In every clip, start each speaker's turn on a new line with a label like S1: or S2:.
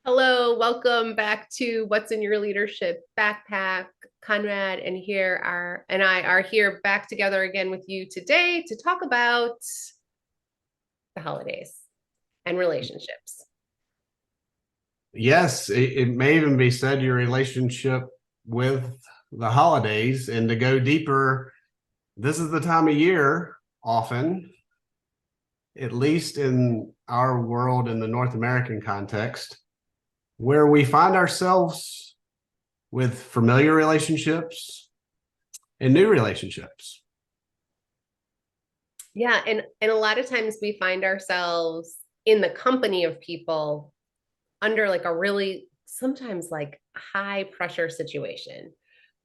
S1: Hello, welcome back to What's in Your Leadership Backpack. Conrad and I are here back together again with you today to talk about the holidays and relationships.
S2: Yes, it may even be said your relationship with the holidays. And to go deeper, this is the time of year, often, at least in our world in the North American context, where we find ourselves with familiar relationships and new relationships.
S1: Yeah, and a lot of times we find ourselves in the company of people under like a really sometimes like high pressure situation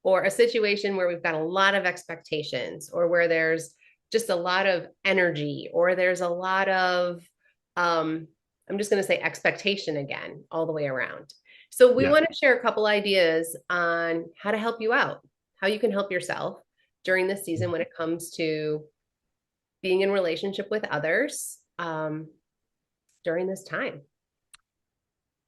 S1: or a situation where we've got a lot of expectations or where there's just a lot of energy or there's a lot of I'm just going to say expectation again all the way around. So we
S2: Yeah.
S1: want to share a couple ideas on how to help you out, how you can help yourself during this season when it comes to being in relationship with others during this time.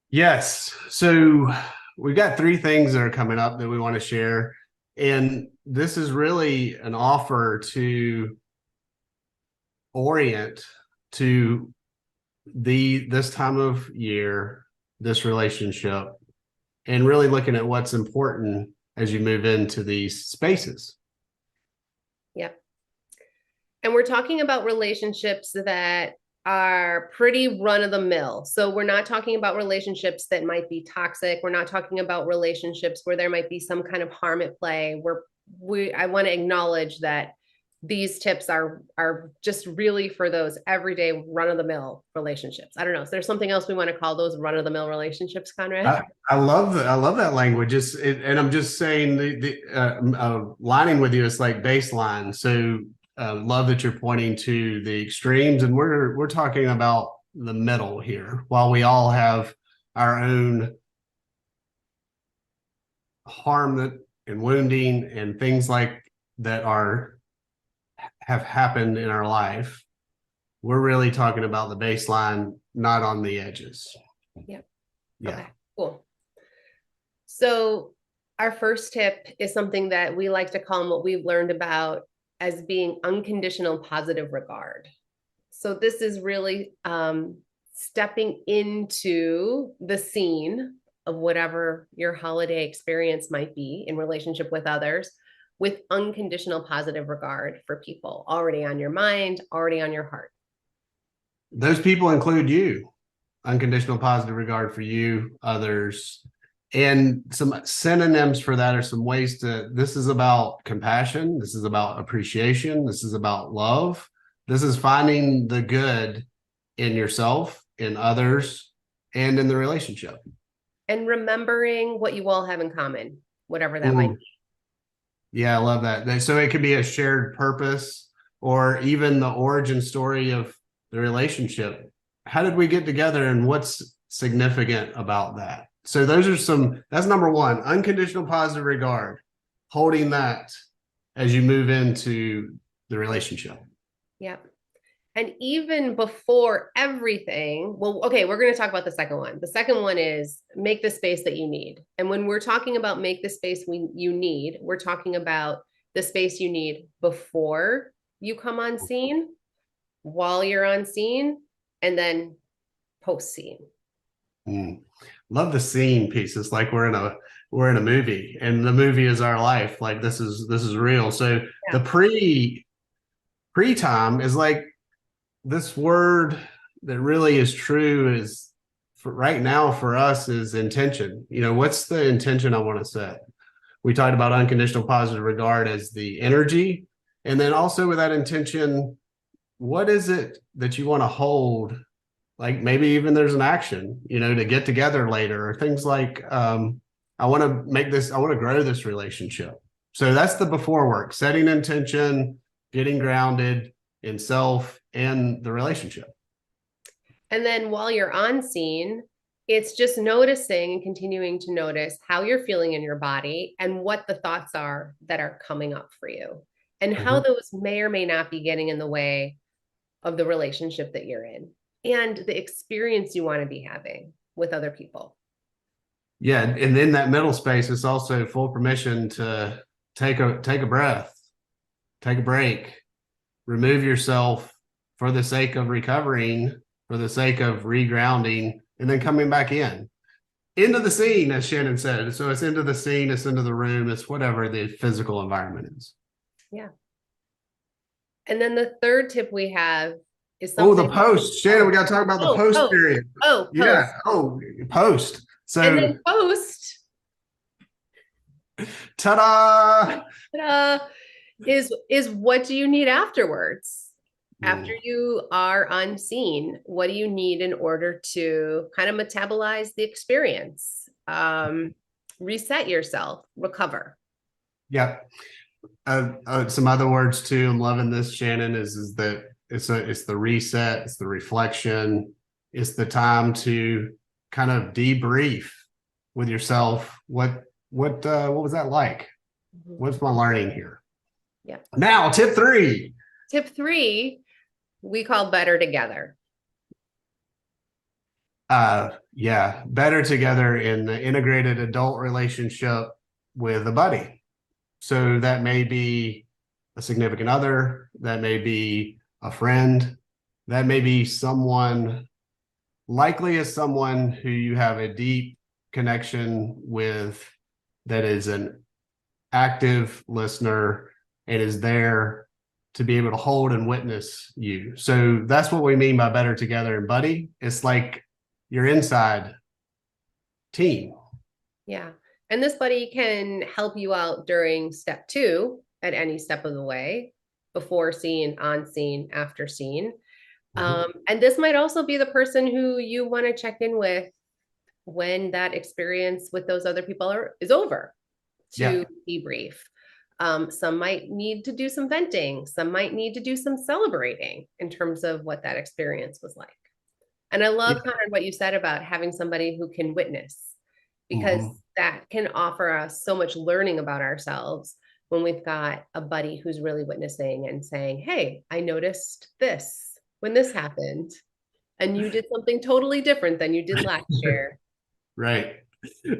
S2: Yes. So we've got three things that are coming up that we want to share. And this is really an offer to orient to this time of year, this relationship, and really looking at what's important as you move into these spaces.
S1: Yep. And we're talking about relationships that are pretty run of the mill. So we're not talking about relationships that might be toxic. We're not talking about relationships where there might be some kind of harm at play. I want to acknowledge that these tips are just really for those everyday run of the mill relationships. I don't know. Is there something else we want to call those run of the mill relationships, Conrad?
S2: I love that language. And I'm just saying lining with you is like baseline. So love that you're pointing to the extremes, and we're talking about the middle here. While we all have our own harm that and wounding and things like that are have happened in our life, we're really talking about the baseline, not on the edges.
S1: Yep.
S2: Yeah.
S1: Okay, cool. So our first tip is something that we like to call what we've learned about as being unconditional positive regard. So this is really stepping into the scene of whatever your holiday experience might be in relationship with others with unconditional positive regard for people already on your mind, already on your heart.
S2: Those people include you, unconditional positive regard for you, others. And some synonyms for that are some ways to this is about compassion, this is about appreciation, this is about love. This is finding the good in yourself, in others, and in the relationship.
S1: And remembering what you all have in common, whatever that might
S2: Mm, yeah, I love that. So it could be a shared purpose or even the origin story of the relationship. How did we get together and what's significant about that? So that's number one, unconditional positive regard, holding that as you move into the relationship.
S1: be. Yep. And even before everything, well, okay, we're going to talk about the second one. The second one is make the space that you need. And when we're talking about make the space you need, we're talking about the space you need before you come on scene, while you're on scene, and then post scene.
S2: Mm. Love the scene pieces. Like we're in a movie and the movie is our life. Like this is real. So the
S1: Yeah.
S2: pre time is like this word that really is true is for right now for us is intention. You know, what's the intention I want to set? We talked about unconditional positive regard as the energy. And then also with that intention, what is it that you want to hold? Like maybe even there's an action, you know, to get together later or things like, I want to grow this relationship. So that's the before work, setting intention, getting grounded in self and the relationship.
S1: And then while you're on scene, it's just noticing and continuing to notice how you're feeling in your body and what the thoughts are that are coming up for you and how
S2: Mhm.
S1: those may or may not be getting in the way of the relationship that you're in and the experience you want to be having with other people.
S2: Yeah, and then that middle space is also full permission to take a breath, take a break, remove yourself for the sake of recovering, for the sake of regrounding, and then coming back into the scene, as Shannon said. So it's into the scene, it's into the room, it's whatever the physical environment is.
S1: Yeah. And then the third tip we have is
S2: Oh, the
S1: something.
S2: post, Shannon. We
S1: Oh,
S2: got to talk about the
S1: oh,
S2: post
S1: oh,
S2: period. Yeah.
S1: post.
S2: Oh, post.
S1: And
S2: So,
S1: then post,
S2: ta-da!
S1: uh, is what do you need afterwards? After
S2: Mm,
S1: you are unseen, what do you need in order to kind of metabolize the experience? Reset yourself, recover.
S2: yeah. Some other words too. I'm loving this, Shannon. Is that it's the reset, it's the reflection, it's the time to kind of debrief with yourself. What was that like?
S1: Mhm.
S2: What's my learning here?
S1: Yeah.
S2: Now, tip three.
S1: Tip three, we call better together.
S2: Yeah, better together in the integrated adult relationship with a buddy. So that may be a significant other, that may be a friend, that may be someone, likely is someone who you have a deep connection with, that is an active listener and is there to be able to hold and witness you. So that's what we mean by better together and buddy. It's like your inside team.
S1: Yeah. And this buddy can help you out during step two at any step of the way, before scene, on scene, after scene.
S2: Mhm.
S1: And this might also be the person who you want to check in with when that experience with those other people is over,
S2: Yeah.
S1: to debrief. Some might need to do some venting, some might need to do some celebrating in terms of what that experience was like. And I
S2: Yeah.
S1: love, Connor, what you said about having somebody who can witness, because
S2: Mhm.
S1: that can offer us so much learning about ourselves when we've got a buddy who's really witnessing and saying, hey, I noticed this when this happened, and you did something totally different than you did last year.
S2: Right.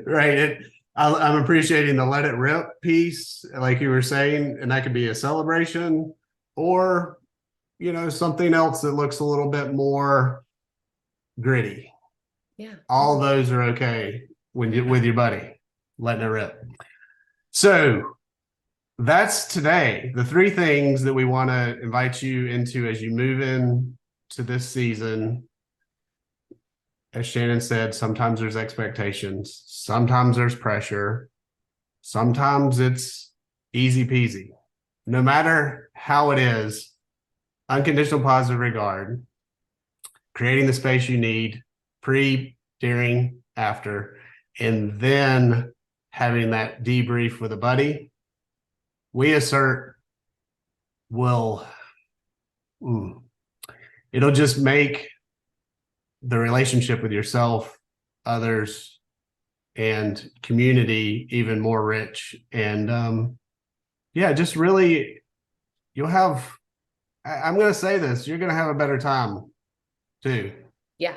S2: Right. I'm appreciating the let it rip piece, like you were saying, and that could be a celebration or, something else that looks a little bit more gritty.
S1: Yeah.
S2: All those are okay when you with your buddy, letting it rip. So that's today. The three things that we want to invite you into as you move in to this season. As Shannon said, sometimes there's expectations, sometimes there's pressure, sometimes it's easy peasy. No matter how it is, unconditional positive regard, creating the space you need, pre, during, after, and then having that debrief with a buddy, we assert will, it'll just make the relationship with yourself, others, and community even more rich. And yeah, just really, you'll have, I'm going to say this, you're going to have a better time too.
S1: Yeah.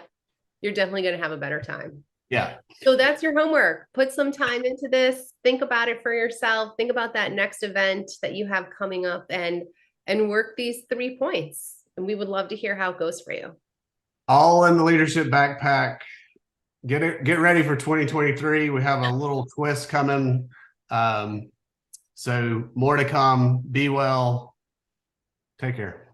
S1: You're definitely going to have a better time.
S2: Yeah.
S1: So that's your homework. Put some time into this. Think about it for yourself. Think about that next event that you have coming up, and work these 3 points. And we would love to hear how it goes for you.
S2: All in the leadership backpack. Get ready for 2023. We have a little twist coming. So more to come. Be well. Take care.